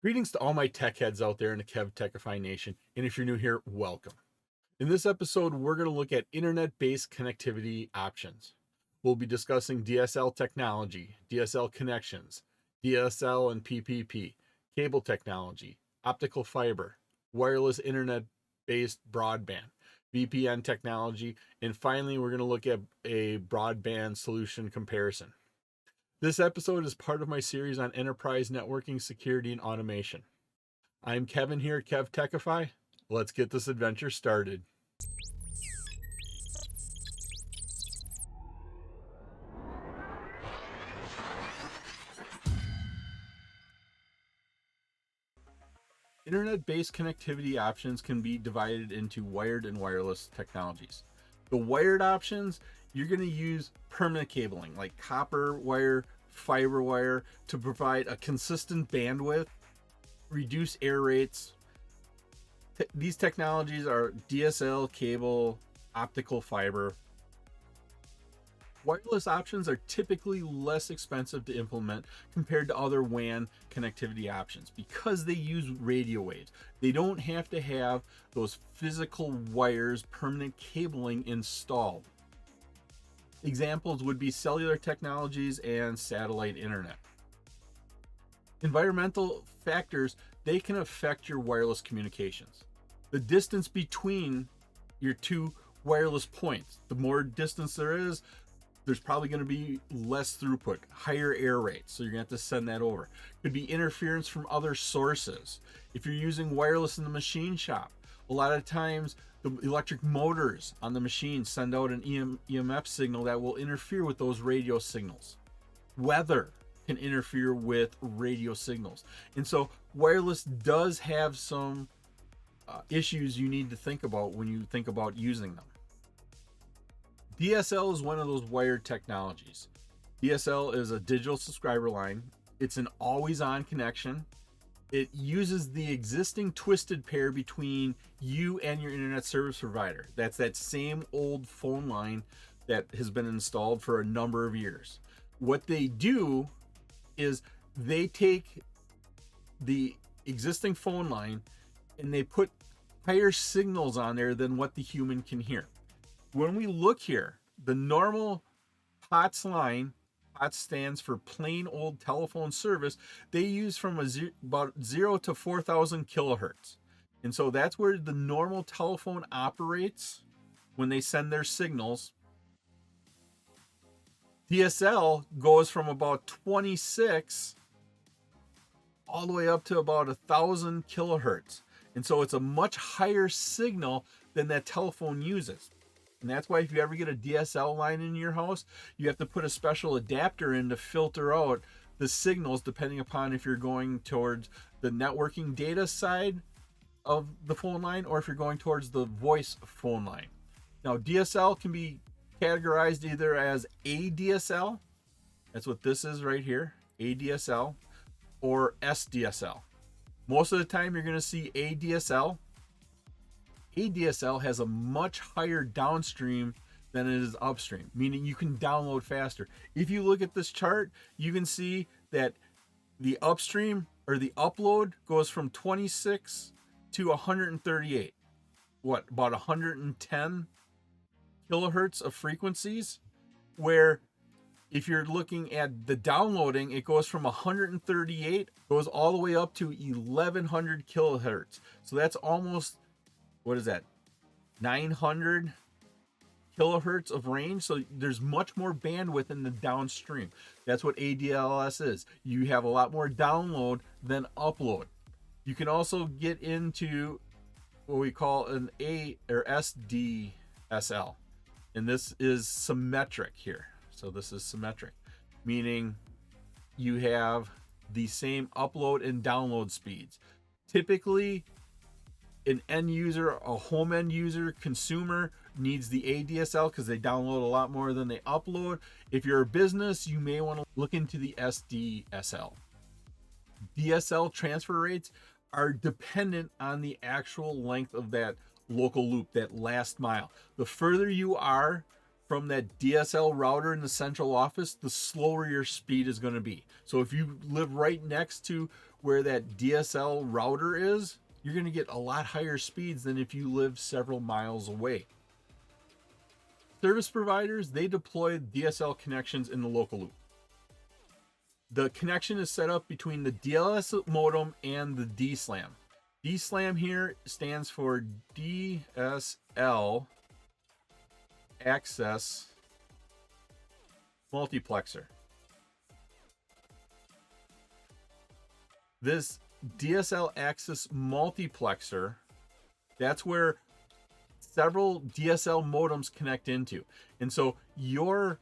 Greetings to all my tech heads out there in the KevTechify Nation, and if you're new here, welcome. In this episode, we're going to look at internet-based connectivity options. We'll be discussing DSL technology, DSL connections, DSL and PPP, cable technology, optical fiber, wireless internet-based broadband, VPN technology, and finally, we're going to look at a broadband solution comparison. This episode is part of my series on enterprise networking, security, and automation. I'm Kevin here at KevTechify. Let's get this adventure started. Internet-based connectivity options can be divided into wired and wireless technologies. The wired options, you're going to use permanent cabling like copper wire, fiber wire to provide a consistent bandwidth, reduce error rates. These technologies are DSL, cable, optical fiber. Wireless options are typically less expensive to implement compared to other WAN connectivity options because they use radio waves. They don't have to have those physical wires, permanent cabling installed. Examples would be cellular technologies and satellite internet. Environmental factors, they can affect your wireless communications. The distance between your two wireless points, the more distance there is, there's probably going to be less throughput, higher error rates, so you're going to have to send that over. Could be interference from other sources. If you're using wireless in the machine shop, a lot of times the electric motors on the machine send out an EMF signal that will interfere with those radio signals. Weather can interfere with radio signals. And so wireless does have some issues you need to think about when you think about using them. DSL is one of those wired technologies. DSL is a digital subscriber line. It's an always-on connection. It uses the existing twisted pair between you and your internet service provider. That's that same old phone line that has been installed for a number of years. What they do is they take the existing phone line and they put higher signals on there than what the human can hear. When we look here, the normal POTS line, POTS stands for plain old telephone service, they use from about 0 to 4,000 kilohertz. And so that's where the normal telephone operates when they send their signals. DSL goes from about 26 all the way up to about 1,000 kilohertz. And so it's a much higher signal than that telephone uses. And that's why if you ever get a DSL line in your house, you have to put a special adapter in to filter out the signals depending upon if you're going towards the networking data side of the phone line or if you're going towards the voice phone line. Now, DSL can be categorized either as ADSL, that's what this is right here, ADSL, or SDSL. Most of the time you're going to see ADSL. ADSL has a much higher downstream than it is upstream, meaning you can download faster. If you look at this chart, you can see that the upstream or the upload goes from 26 to 138. About 110 kilohertz of frequencies, where if you're looking at the downloading, it goes from 138, goes all the way up to 1100 kilohertz. So that's almost, what is that, 900 kilohertz of range. So there's much more bandwidth in the downstream. That's what ADLS is. You have a lot more download than upload. You can also get into what we call an A or SDSL, and this is symmetric here. So this is symmetric, meaning you have the same upload and download speeds. Typically, an end user, a home end user, consumer needs the ADSL because they download a lot more than they upload. If you're a business, you may want to look into the SDSL. DSL transfer rates are dependent on the actual length of that local loop, that last mile. The further you are from that DSL router in the central office, the slower your speed is going to be. So if you live right next to where that DSL router is, you're going to get a lot higher speeds than if you live several miles away. Service providers, they deploy DSL connections in the local loop. The connection is set up between the DLS modem and the DSLAM. DSLAM here stands for DSL Access Multiplexer. This DSL Access Multiplexer, that's where several DSL modems connect into. And so your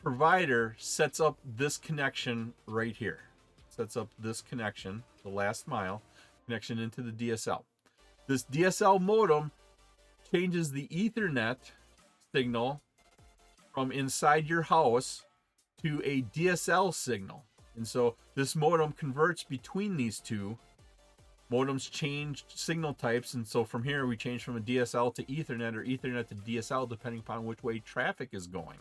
provider sets up this connection right here. Sets up this connection, the last mile connection into the DSL. This DSL modem changes the Ethernet signal from inside your house to a DSL signal. And so this modem converts between these two. Modems change signal types, and so from here we change from a DSL to Ethernet or Ethernet to DSL depending upon which way traffic is going.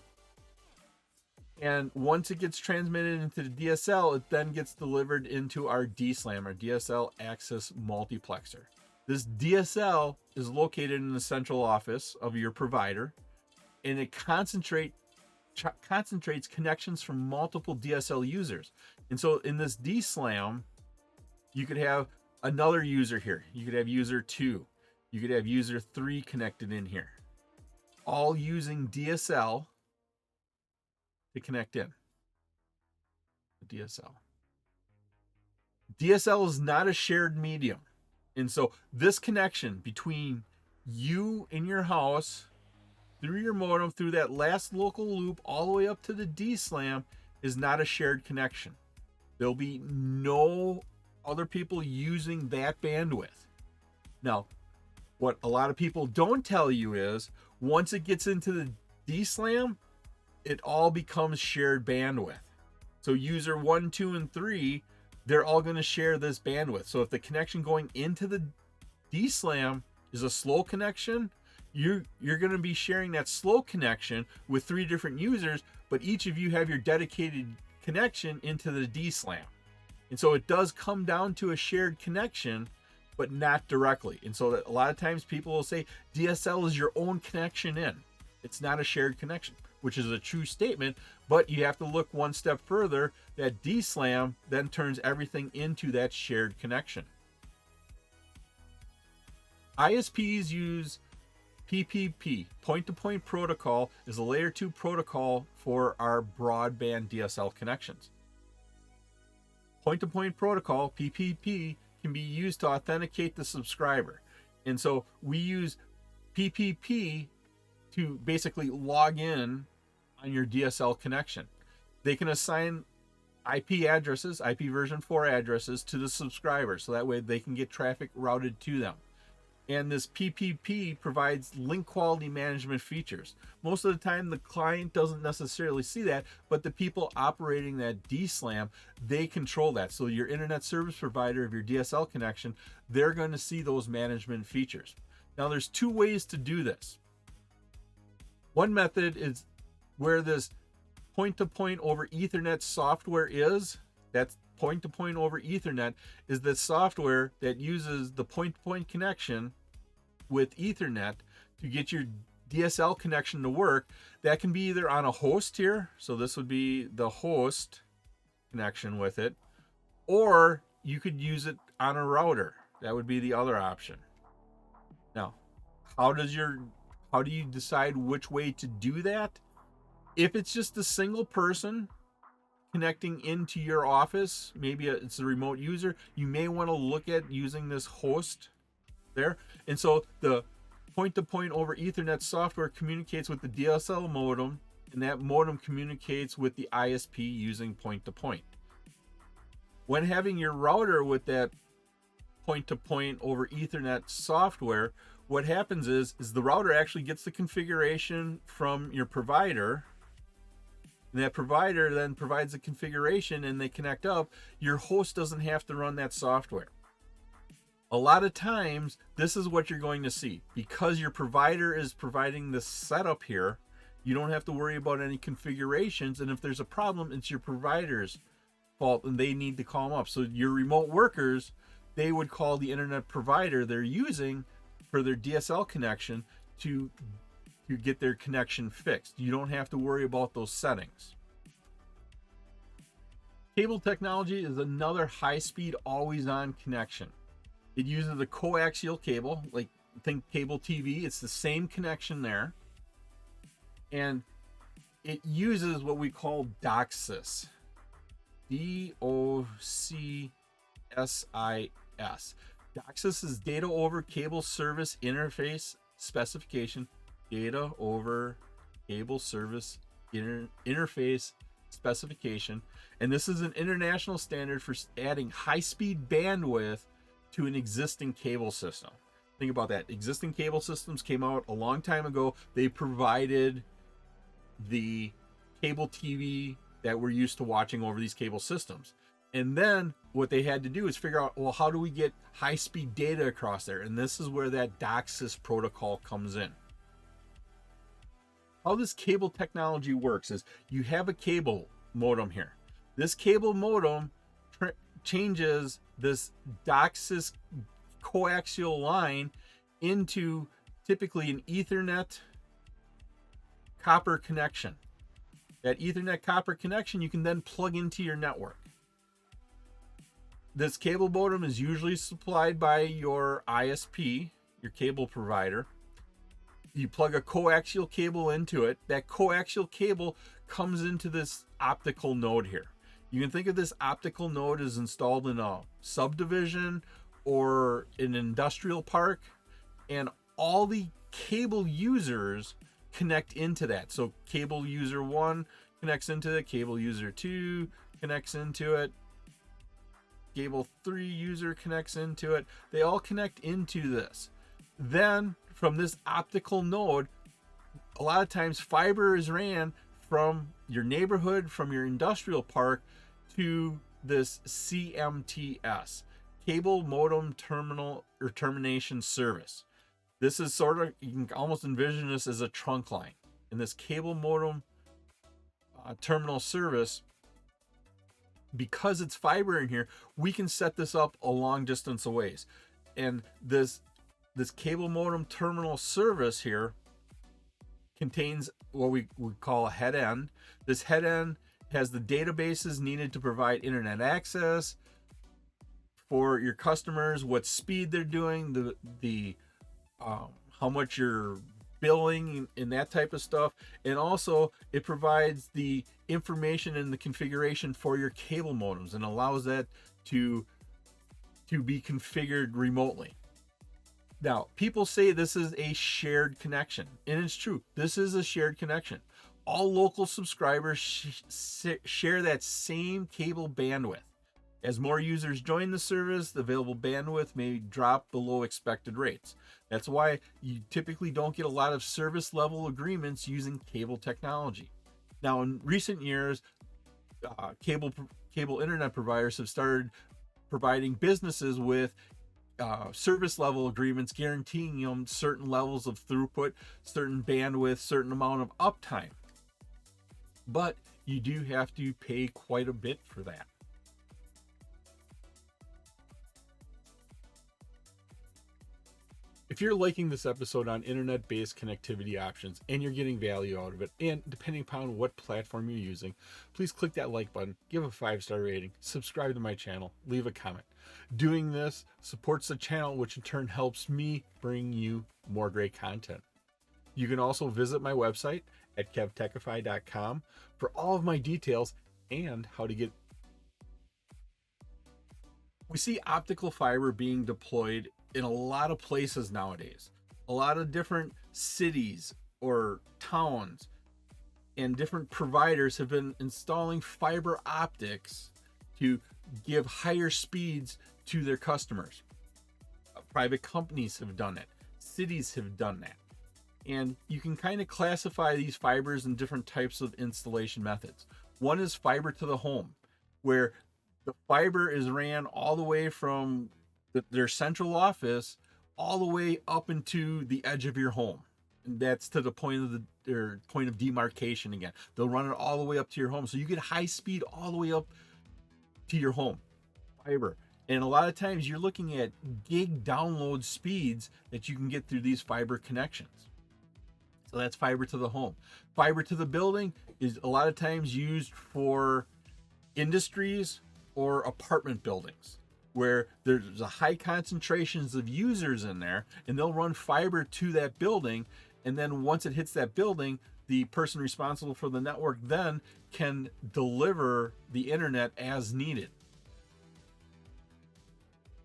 And once it gets transmitted into the DSL, it then gets delivered into our DSLAM, our DSL Access Multiplexer. This DSL is located in the central office of your provider, and it concentrates connections from multiple DSL users. And so in this DSLAM, you could have another user here. You could have user 2. You could have user 3 connected in here, all using DSL to connect in. The DSL. DSL is not a shared medium. And so this connection between you and your house through your modem, through that last local loop, all the way up to the DSLAM is not a shared connection. There'll be no other people using that bandwidth. Now, what a lot of people don't tell you is once it gets into the DSLAM, it all becomes shared bandwidth. So user 1, 2, and 3, they're all going to share this bandwidth. So if the connection going into the DSLAM is a slow connection, you're going to be sharing that slow connection with 3 different users, but each of you have your dedicated connection into the DSLAM. And so it does come down to a shared connection, but not directly. And so that a lot of times people will say DSL is your own connection in. It's not a shared connection, which is a true statement, but you have to look one step further. That DSLAM then turns everything into that shared connection. ISPs use PPP, point-to-point protocol, is a layer 2 protocol for our broadband DSL connections. Point-to-point protocol, PPP, can be used to authenticate the subscriber. And so we use PPP to basically log in on your DSL connection. They can assign IP addresses, IP version 4 addresses to the subscriber, so that way they can get traffic routed to them. And this PPP provides link quality management features. Most of the time, the client doesn't necessarily see that, but the people operating that DSLAM, they control that. So your internet service provider of your DSL connection, they're going to see those management features. Now, there's 2 ways to do this. One method is where this point-to-point over Ethernet software is. That's point-to-point over Ethernet is the software that uses the point-to-point connection with Ethernet to get your DSL connection to work. That can be either on a host here, so this would be the host connection with it, or you could use it on a router. That would be the other option. Now, how do you decide which way to do that? If it's just a single person connecting into your office, maybe it's a remote user, you may want to look at using this host there. And so the point-to-point over Ethernet software communicates with the DSL modem, and that modem communicates with the ISP using point-to-point. When having your router with that point-to-point over Ethernet software, what happens is the router actually gets the configuration from your provider. And that provider then provides the configuration and they connect up. Your host doesn't have to run that software. A lot of times, this is what you're going to see. Because your provider is providing this setup here, you don't have to worry about any configurations. And if there's a problem, it's your provider's fault and they need to call them up. So your remote workers, they would call the internet provider they're using for their DSL connection to get their connection fixed. You don't have to worry about those settings. Cable technology is another high-speed, always-on connection. It uses a coaxial cable, like think cable TV. It's the same connection there. And it uses what we call DOCSIS. DOCSIS. DOCSIS is data over cable service interface specification. Data over cable service interface specification. And this is an international standard for adding high-speed bandwidth to an existing cable system. Think about that. Existing cable systems came out a long time ago. They provided the cable TV that we're used to watching over these cable systems. And then what they had to do is figure out, well, how do we get high-speed data across there? And this is where that DOCSIS protocol comes in. How this cable technology works is you have a cable modem here. This cable modem changes this DOCSIS coaxial line into typically an Ethernet copper connection. That Ethernet copper connection you can then plug into your network. This cable modem is usually supplied by your ISP, your cable provider. You plug a coaxial cable into it. That coaxial cable comes into this optical node here. You can think of this optical node as installed in a subdivision or an industrial park, and all the cable users connect into that. So cable user 1 connects into it, cable user 2 connects into it, cable 3 user connects into it. They all connect into this. Then from this optical node, a lot of times fiber is ran from your neighborhood, from your industrial park to this CMTS, cable modem terminal or termination service. This is sort of, you can almost envision this as a trunk line. In this cable modem terminal service, because it's fiber in here, we can set this up a long distance away. And this cable modem terminal service here contains what we would call a head end. This head end has the databases needed to provide internet access for your customers, what speed they're doing, the how much you're billing and that type of stuff. And also it provides the information and the configuration for your cable modems and allows that to be configured remotely. Now, people say this is a shared connection, and it's true. This is a shared connection. All local subscribers share that same cable bandwidth. As more users join the service, the available bandwidth may drop below expected rates. That's why you typically don't get a lot of service level agreements using cable technology. Now, in recent years, cable internet providers have started providing businesses with service level agreements guaranteeing them certain levels of throughput, certain bandwidth, certain amount of uptime. But you do have to pay quite a bit for that. If you're liking this episode on internet-based connectivity options and you're getting value out of it, and depending upon what platform you're using, please click that like button, give a 5-star rating, subscribe to my channel, leave a comment. Doing this supports the channel, which in turn helps me bring you more great content. You can also visit my website at KevTechify.com for all of my details and how to get. We see optical fiber being deployed in a lot of places nowadays. A lot of different cities or towns and different providers have been installing fiber optics to give higher speeds to their customers. Private companies have done it. Cities have done that. And you can kind of classify these fibers in different types of installation methods. One is fiber to the home, where the fiber is ran all the way from their central office all the way up into the edge of your home. And that's to the point of their point of demarcation again. They'll run it all the way up to your home. So you get high speed all the way up to your home, fiber. And a lot of times you're looking at gig download speeds that you can get through these fiber connections. So that's fiber to the home. Fiber to the building is a lot of times used for industries or apartment buildings where there's a high concentrations of users in there, and they'll run fiber to that building. And then once it hits that building, the person responsible for the network then can deliver the internet as needed.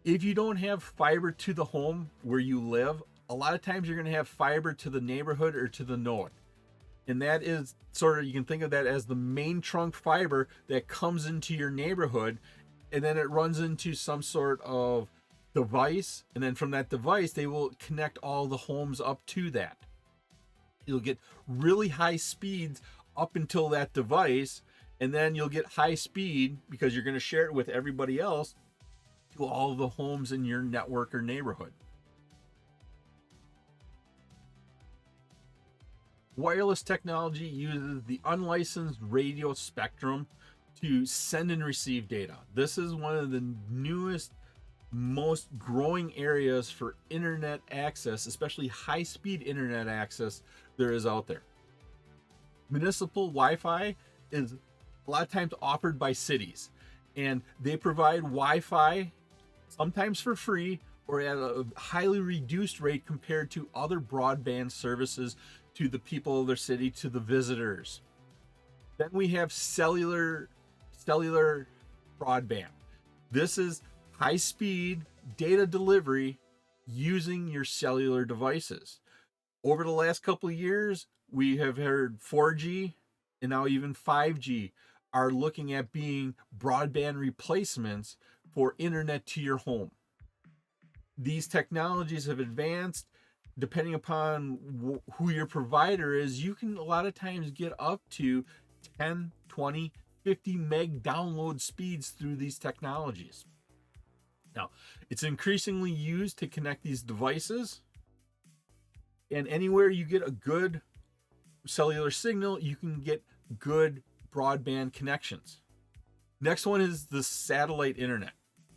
If you don't have fiber to the home where you live, a lot of times you're going to have fiber to the neighborhood or to the node. And that is sort of, you can think of that as the main trunk fiber that comes into your neighborhood, and then it runs into some sort of device. And then from that device, they will connect all the homes up to that. You'll get really high speeds up until that device, and then you'll get high speed because you're going to share it with everybody else to all the homes in your network or neighborhood. Wireless technology uses the unlicensed radio spectrum to send and receive data. This is one of the newest, most growing areas for internet access, especially high-speed internet access there is out there. Municipal Wi-Fi is a lot of times offered by cities, and they provide Wi-Fi sometimes for free or at a highly reduced rate compared to other broadband services to the people of their city, to the visitors. Then we have cellular broadband. This is high-speed data delivery using your cellular devices. Over the last couple of years, we have heard 4G and now even 5G are looking at being broadband replacements for internet to your home. These technologies have advanced. Depending upon who your provider is, you can a lot of times get up to 10, 20, 50 meg download speeds through these technologies. Now, it's increasingly used to connect these devices, and anywhere you get a good cellular signal, you can get good broadband connections. Next one is the satellite internet.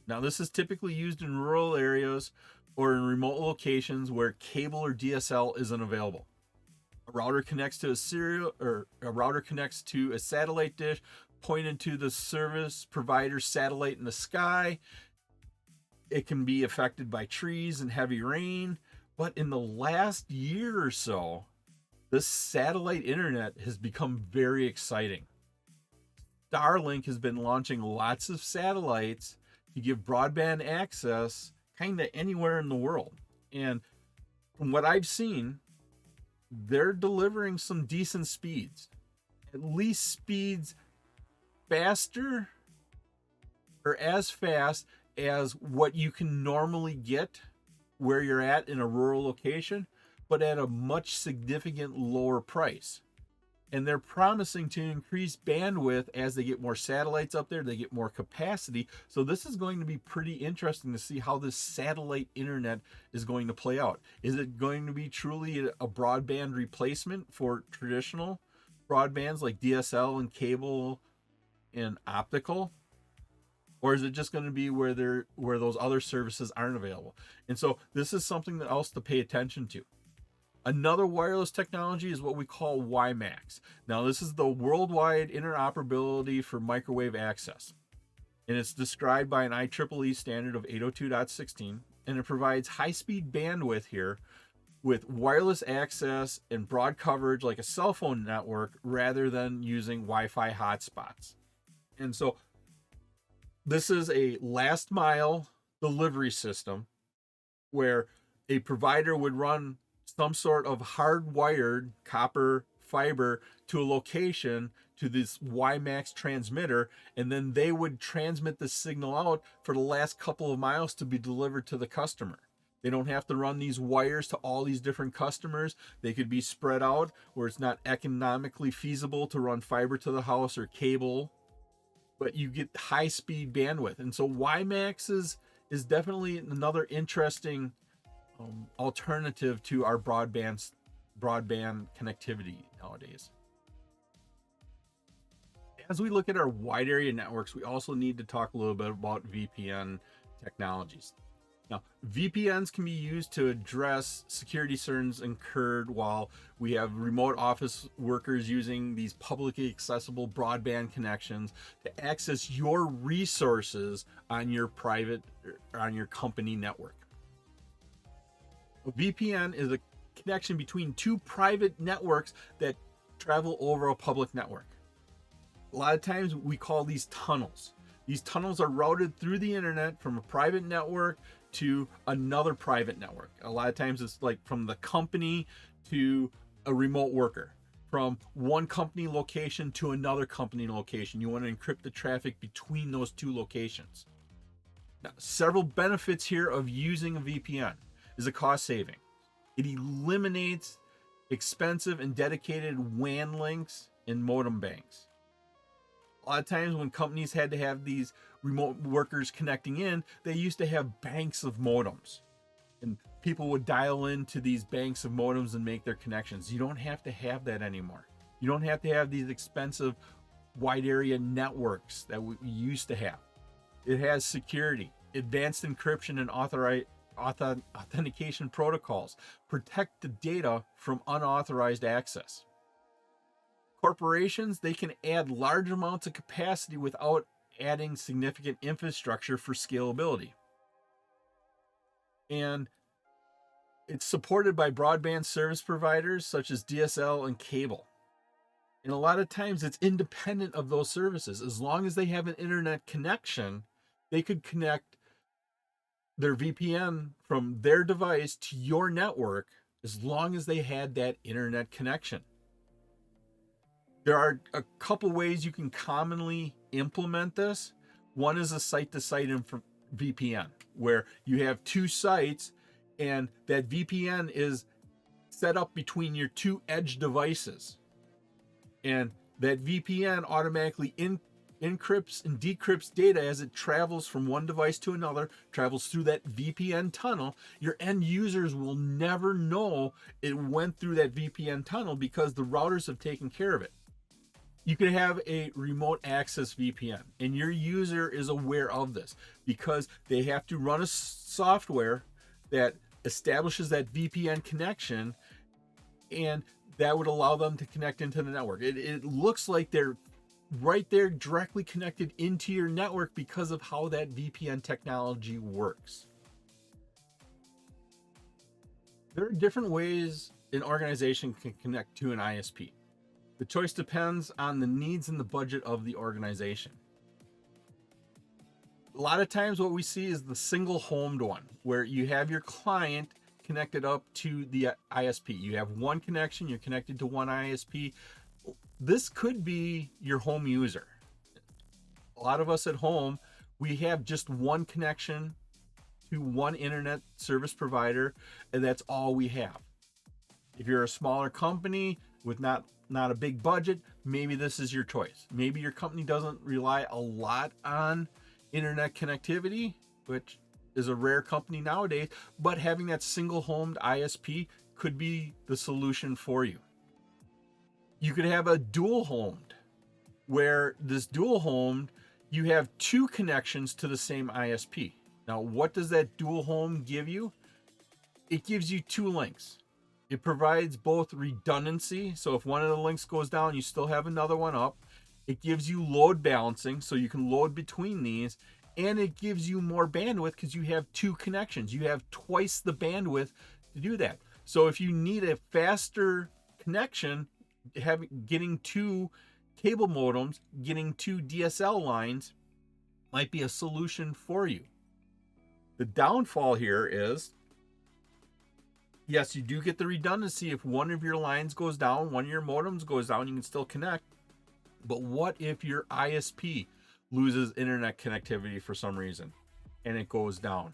Now, this is typically used in rural areas or in remote locations where cable or DSL isn't available. A router connects to a satellite dish pointed to the service provider's satellite in the sky. It can be affected by trees and heavy rain, but in the last year or so, this satellite internet has become very exciting. Starlink has been launching lots of satellites to give broadband access kind of anywhere in the world. And from what I've seen, they're delivering some decent speeds, at least speeds faster or as fast as what you can normally get where you're at in a rural location, but at a much significant lower price. And they're promising to increase bandwidth as they get more satellites up there, they get more capacity. So this is going to be pretty interesting to see how this satellite internet is going to play out. Is it going to be truly a broadband replacement for traditional broadbands like DSL and cable and optical? Or is it just going to be where those other services aren't available? And so this is something else to pay attention to. Another wireless technology is what we call WiMAX. Now, this is the worldwide interoperability for microwave access. And it's described by an IEEE standard of 802.16. And it provides high-speed bandwidth here with wireless access and broad coverage like a cell phone network rather than using Wi-Fi hotspots. And so this is a last mile delivery system where a provider would run some sort of hardwired copper fiber to a location to this WiMAX transmitter, and then they would transmit the signal out for the last couple of miles to be delivered to the customer. They don't have to run these wires to all these different customers. They could be spread out where it's not economically feasible to run fiber to the house or cable, but you get high speed bandwidth. And so WiMAX is definitely another interesting alternative to our broadband connectivity nowadays. As we look at our wide area networks, we also need to talk a little bit about VPN technologies. Now, VPNs can be used to address security concerns incurred while we have remote office workers using these publicly accessible broadband connections to access your resources on your company network. A VPN is a connection between two private networks that travel over a public network. A lot of times we call these tunnels. These tunnels are routed through the internet from a private network to another private network. A lot of times it's like from the company to a remote worker, from one company location to another company location. You want to encrypt the traffic between those two locations. Now, several benefits here of using a VPN is a cost saving. It eliminates expensive and dedicated WAN links and modem banks. A lot of times when companies had to have these remote workers connecting in, they used to have banks of modems. And people would dial into these banks of modems and make their connections. You don't have to have that anymore. You don't have to have these expensive wide area networks that we used to have. It has security, advanced encryption and authentication protocols, protect the data from unauthorized access. Corporations, they can add large amounts of capacity without adding significant infrastructure for scalability. And it's supported by broadband service providers such as DSL and cable. And a lot of times it's independent of those services. As long as they have an internet connection, they could connect their VPN from their device to your network as long as they had that internet connection. There are a couple ways you can commonly implement this. One is a site-to-site VPN, where you have two sites and that VPN is set up between your two edge devices. And that VPN automatically encrypts and decrypts data as it travels from one device to another, travels through that VPN tunnel. Your end users will never know it went through that VPN tunnel because the routers have taken care of it. You can have a remote access VPN, and your user is aware of this because they have to run a software that establishes that VPN connection, and that would allow them to connect into the network. It looks like they're right there directly connected into your network because of how that VPN technology works. There are different ways an organization can connect to an ISP. The choice depends on the needs and the budget of the organization. A lot of times what we see is the single homed one, where you have your client connected up to the ISP. You have one connection, you're connected to one ISP. This could be your home user. A lot of us at home, we have just one connection to one internet service provider, and that's all we have. If you're a smaller company with not a big budget, maybe this is your choice. Maybe your company doesn't rely a lot on internet connectivity, which is a rare company nowadays, but having that single homed ISP could be the solution for you. You could have a dual homed, where this dual homed, you have two connections to the same ISP. Now, what does that dual home give you? It gives you two links. It provides both redundancy, so if one of the links goes down, you still have another one up. It gives you load balancing, so you can load between these, and it gives you more bandwidth because you have two connections. You have twice the bandwidth to do that. So if you need a faster connection, getting two cable modems, getting two DSL lines might be a solution for you. The downfall here is, yes, you do get the redundancy. If one of your lines goes down, one of your modems goes down, you can still connect. But what if your ISP loses internet connectivity for some reason and it goes down?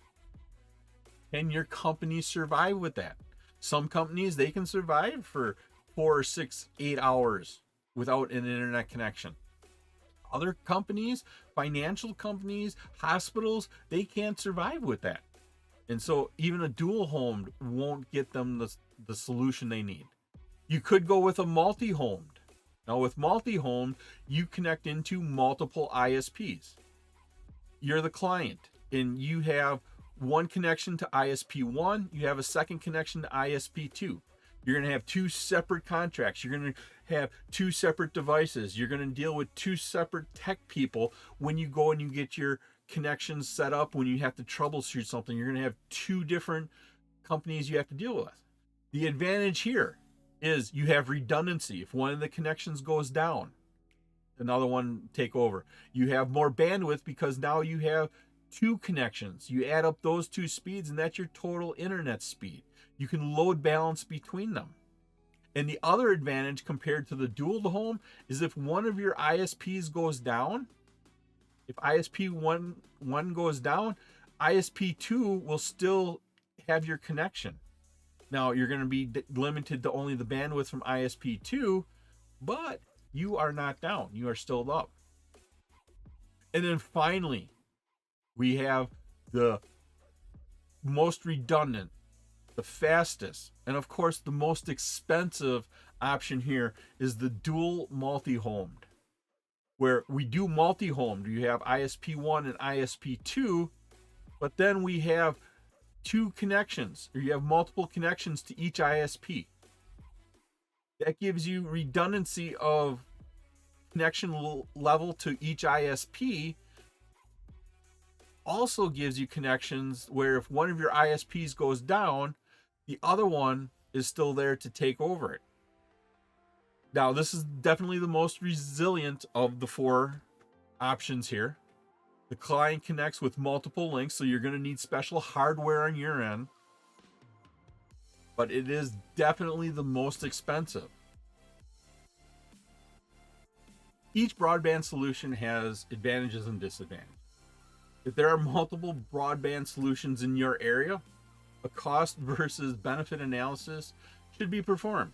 Can your company survive with that? Some companies, they can survive for 4, 6, 8 hours without an internet connection. Other companies, financial companies, hospitals, they can't survive with that. And so even a dual homed won't get them the solution they need. You could go with a multi-homed. Now with multi-home, you connect into multiple ISPs. You're the client and you have one connection to ISP1, you have a second connection to ISP2. You're going to have two separate contracts. You're going to have two separate devices. You're going to deal with two separate tech people when you go and you get your connections set up. When you have to troubleshoot something, you're going to have two different companies you have to deal with. The advantage here is you have redundancy. If one of the connections goes down, another one take over. You have more bandwidth because now you have two connections. You add up those two speeds and that's your total internet speed. You can load balance between them. And the other advantage compared to the dual to home is if one of your ISPs goes down, if ISP1 goes down, ISP2 will still have your connection. Now you're going to be limited to only the bandwidth from ISP2, but you are not down. You are still up. And then finally, we have the most redundant, the fastest, and of course the most expensive option here is the dual multi-homed, where we do multi-homed. You have ISP1 and ISP2, but then we have two connections, or you have multiple connections to each ISP. That gives you redundancy of connection level to each ISP. Also gives you connections where if one of your ISPs goes down, the other one is still there to take over it. Now, this is definitely the most resilient of the four options here. The client connects with multiple links, so you're going to need special hardware on your end. But it is definitely the most expensive. Each broadband solution has advantages and disadvantages. If there are multiple broadband solutions in your area, a cost versus benefit analysis should be performed.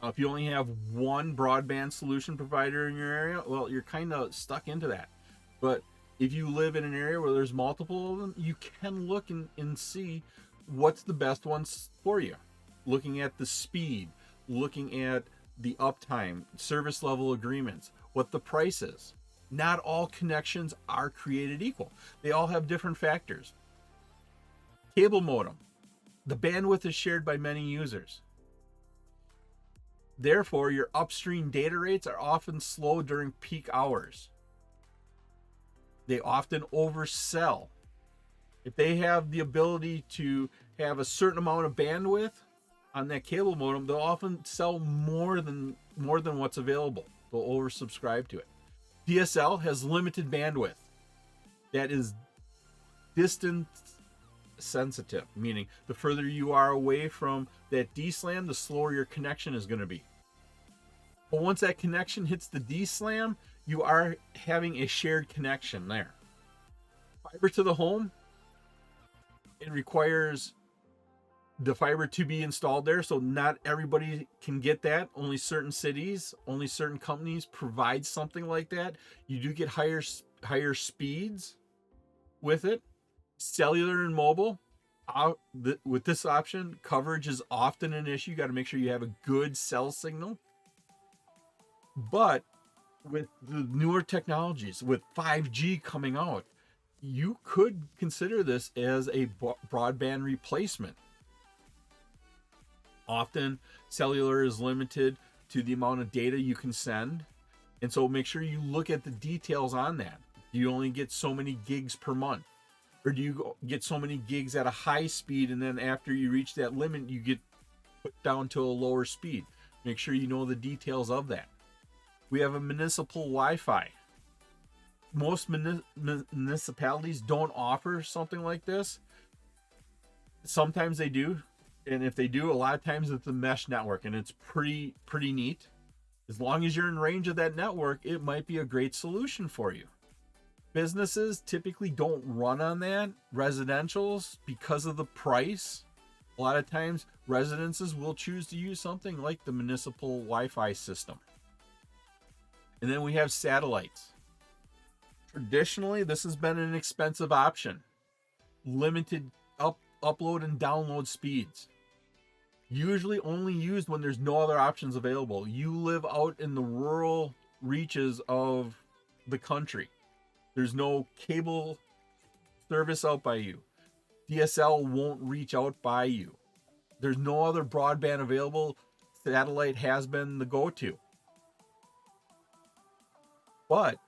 Now, if you only have one broadband solution provider in your area, well, you're kind of stuck into that. But if you live in an area where there's multiple of them, you can look and see what's the best ones for you. Looking at the speed, looking at the uptime, service level agreements, what the price is. Not all connections are created equal. They all have different factors. Cable modem. The bandwidth is shared by many users. Therefore, your upstream data rates are often slow during peak hours. They often oversell. If they have the ability to have a certain amount of bandwidth on that cable modem, they'll often sell more than what's available. They'll oversubscribe to it. DSL has limited bandwidth. That is distance sensitive, meaning the further you are away from that D-slam, the slower your connection is going to be. But once that connection hits the D-slam, you are having a shared connection there. Fiber to the home, it requires the fiber to be installed there, so not everybody can get that. Only certain cities, only certain companies provide something like that. You do get higher speeds with it. Cellular and mobile, with this option, coverage is often an issue. You got to make sure you have a good cell signal. But with the newer technologies, with 5G coming out, you could consider this as a broadband replacement. Often cellular is limited to the amount of data you can send, and so make sure you look at the details on that. Do you only get so many gigs per month, or do you get so many gigs at a high speed and then after you reach that limit you get put down to a lower speed? Make sure you know the details of that. We have a municipal Wi-Fi. Most municipalities don't offer something like this. Sometimes they do. And if they do, a lot of times it's a mesh network, and it's pretty neat. As long as you're in range of that network, it might be a great solution for you. Businesses typically don't run on that. Residentials, because of the price, a lot of times residences will choose to use something like the municipal Wi-Fi system. And then we have satellites. Traditionally, this has been an expensive option. Limited upload and download speeds. Usually only used when there's no other options available. You live out in the rural reaches of the country. There's no cable service out by you. DSL won't reach out by you. There's no other broadband available. Satellite has been the go-to. But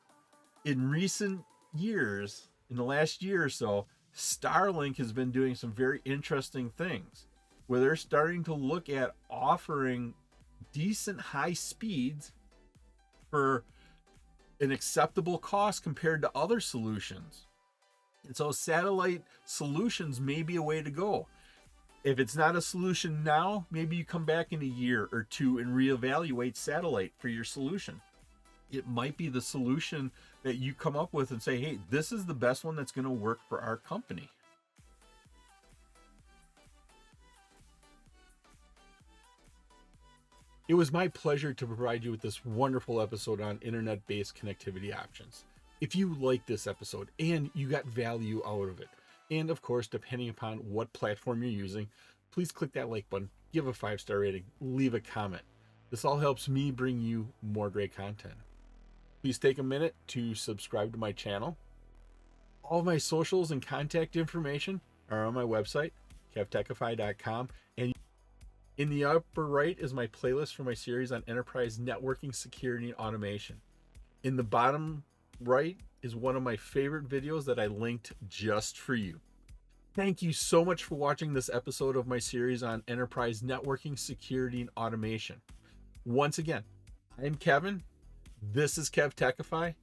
in recent years, in the last year or so, Starlink has been doing some very interesting things where they're starting to look at offering decent high speeds for an acceptable cost compared to other solutions. And so satellite solutions may be a way to go. If it's not a solution now, maybe you come back in a year or two and reevaluate satellite for your solution. It might be the solution that you come up with and say, hey, this is the best one that's going to work for our company. It was my pleasure to provide you with this wonderful episode on internet-based connectivity options. If you like this episode and you got value out of it, and of course, depending upon what platform you're using, please click that like button, give a 5-star rating, leave a comment. This all helps me bring you more great content. Please take a minute to subscribe to my channel. All of my socials and contact information are on my website, KevTechify.com, and in the upper right is my playlist for my series on enterprise networking, security, and automation. In the bottom right is one of my favorite videos that I linked just for you. Thank you so much for watching this episode of my series on enterprise networking, security, and automation. Once again, I'm Kevin. This is KevTechify.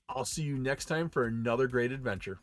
I'll see you next time for another great adventure.